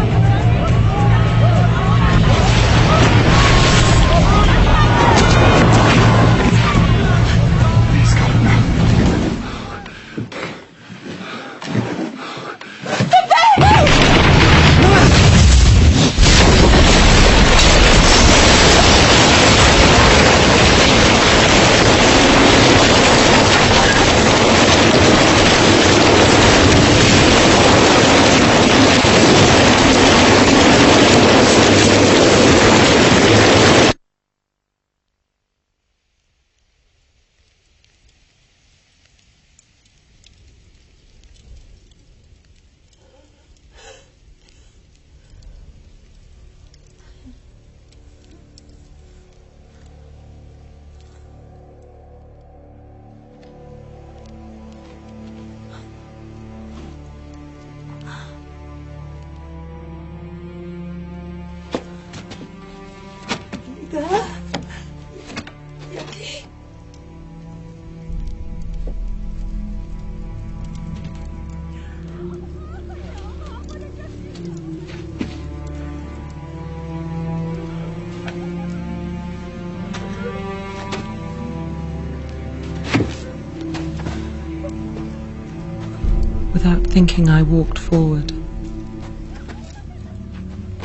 Without thinking, I walked forward.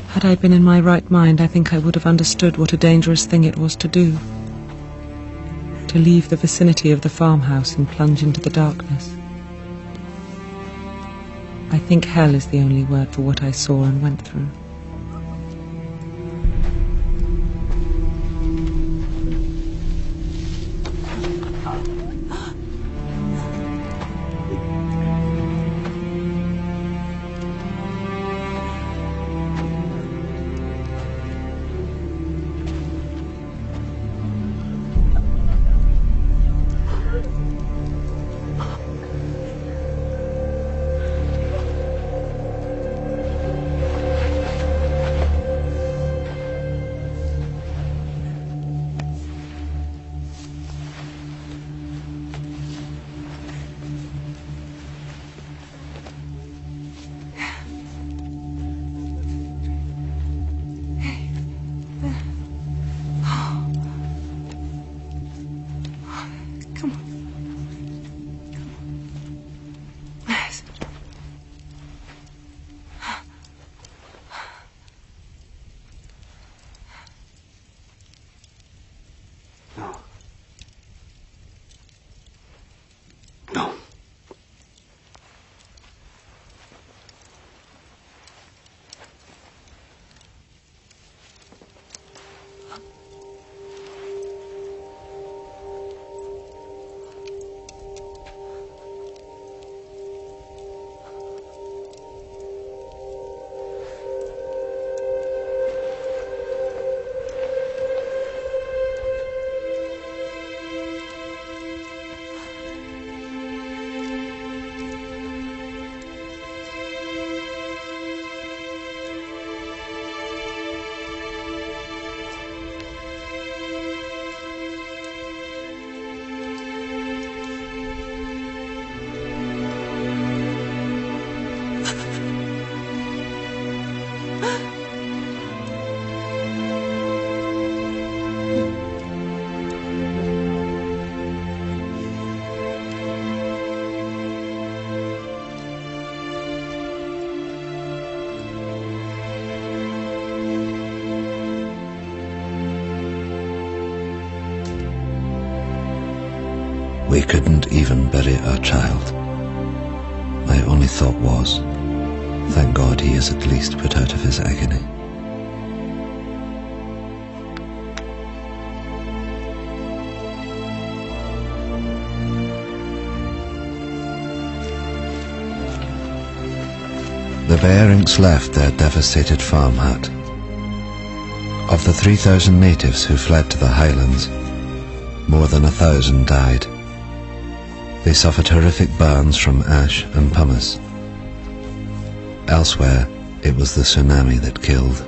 Had I been in my right mind, I think I would have understood what a dangerous thing it was to do. To leave the vicinity of the farmhouse and plunge into the darkness. I think hell is the only word for what I saw and went through. We couldn't even bury our child. My only thought was, thank God he is at least put out of his agony. The Berinks left their devastated farm hut. Of the 3,000 natives who fled to the highlands, more than 1,000 died. They suffered horrific burns from ash and pumice. Elsewhere, it was the tsunami that killed.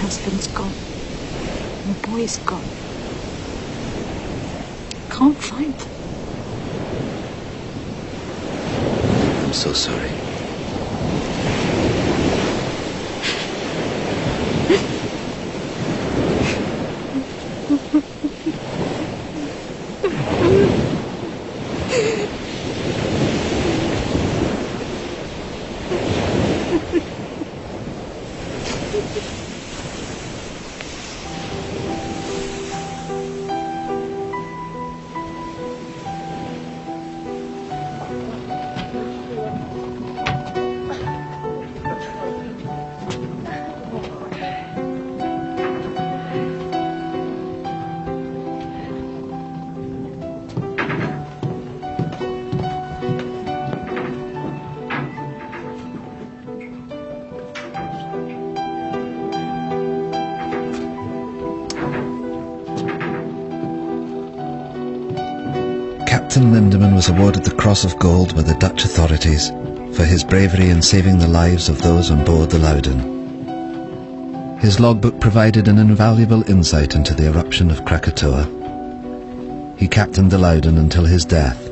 husband's gone. My boy's gone. Can't find them. I'm so sorry. Captain Lindeman was awarded the Cross of Gold by the Dutch authorities for his bravery in saving the lives of those on board the Loudon. His logbook provided an invaluable insight into the eruption of Krakatau. He captained the Loudon until his death,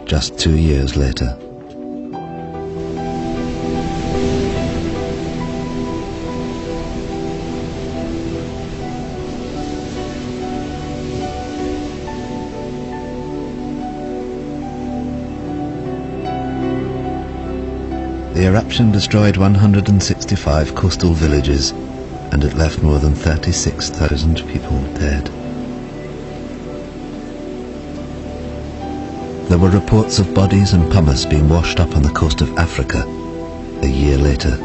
just 2 years later. The eruption destroyed 165 coastal villages, and it left more than 36,000 people dead. There were reports of bodies and pumice being washed up on the coast of Africa a year later.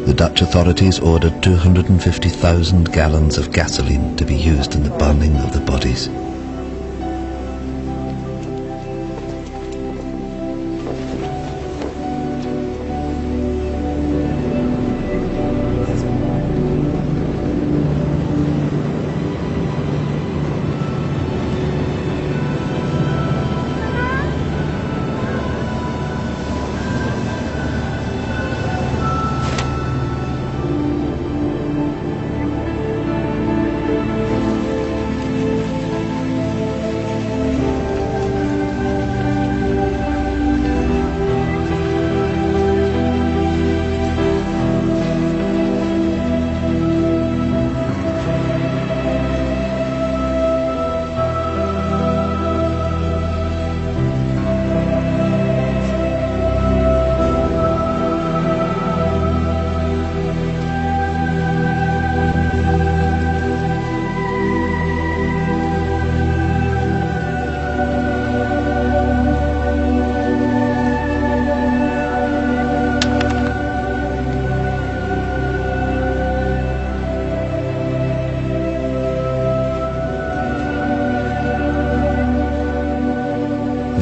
The Dutch authorities ordered 250,000 gallons of gasoline to be used in the burning of the bodies.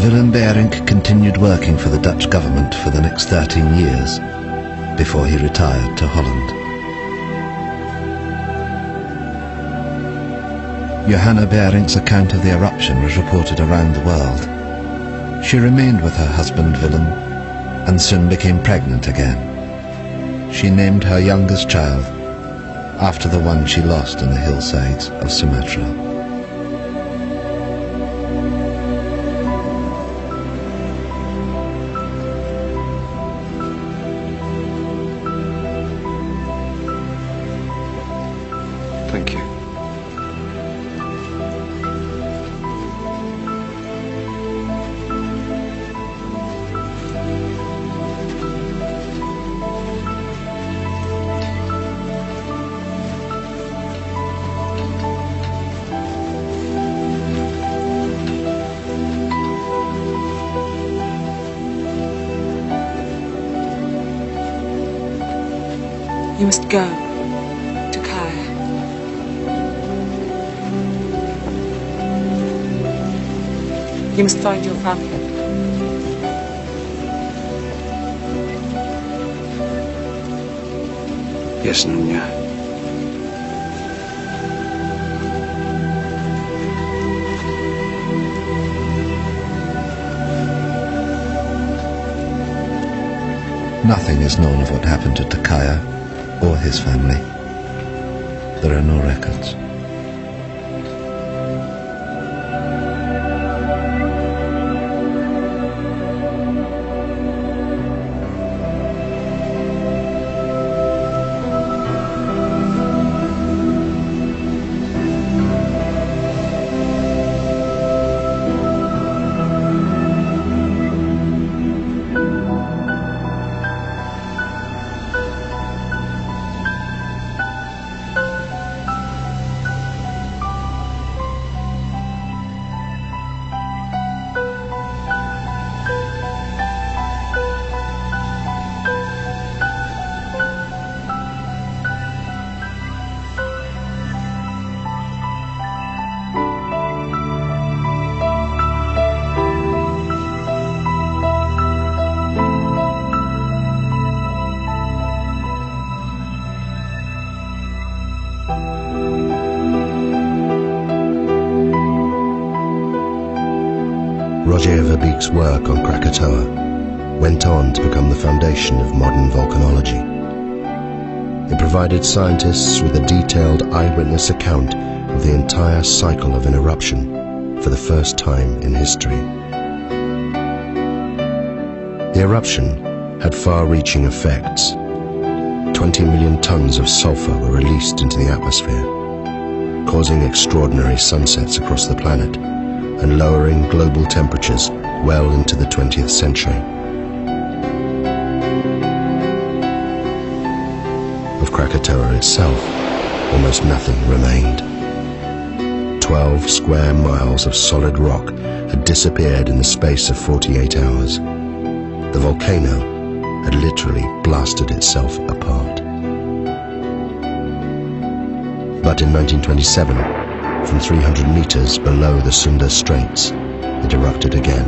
Willem Berink continued working for the Dutch government for the next 13 years before he retired to Holland. Johanna Berink's account of the eruption was reported around the world. She remained with her husband Willem and soon became pregnant again. She named her youngest child after the one she lost in the hillsides of Sumatra. Thank you. You must go to Kaya. You must find your family. Yes, Nunya. Nothing is known of what happened to Takaya or his family. There are no records. Roger Verbeek's work on Krakatoa went on to become the foundation of modern volcanology. It provided scientists with a detailed eyewitness account of the entire cycle of an eruption for the first time in history. The eruption had far-reaching effects. 20 million tons of sulfur were released into the atmosphere, causing extraordinary sunsets across the planet and lowering global temperatures well into the 20th century. Of Krakatoa itself, almost nothing remained. 12 square miles of solid rock had disappeared in the space of 48 hours. The volcano had literally blasted itself apart. But in 1927, from 300 meters below the Sunda Straits, it erupted again.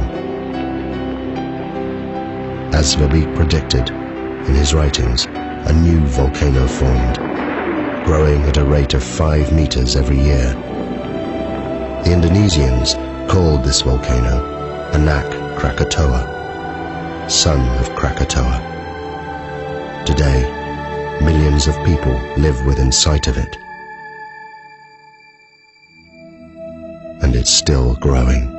As Verbeek predicted in his writings, a new volcano formed, growing at a rate of 5 meters every year. The Indonesians called this volcano Anak Krakatoa, son of Krakatoa. Today, millions of people live within sight of it. And it's still growing.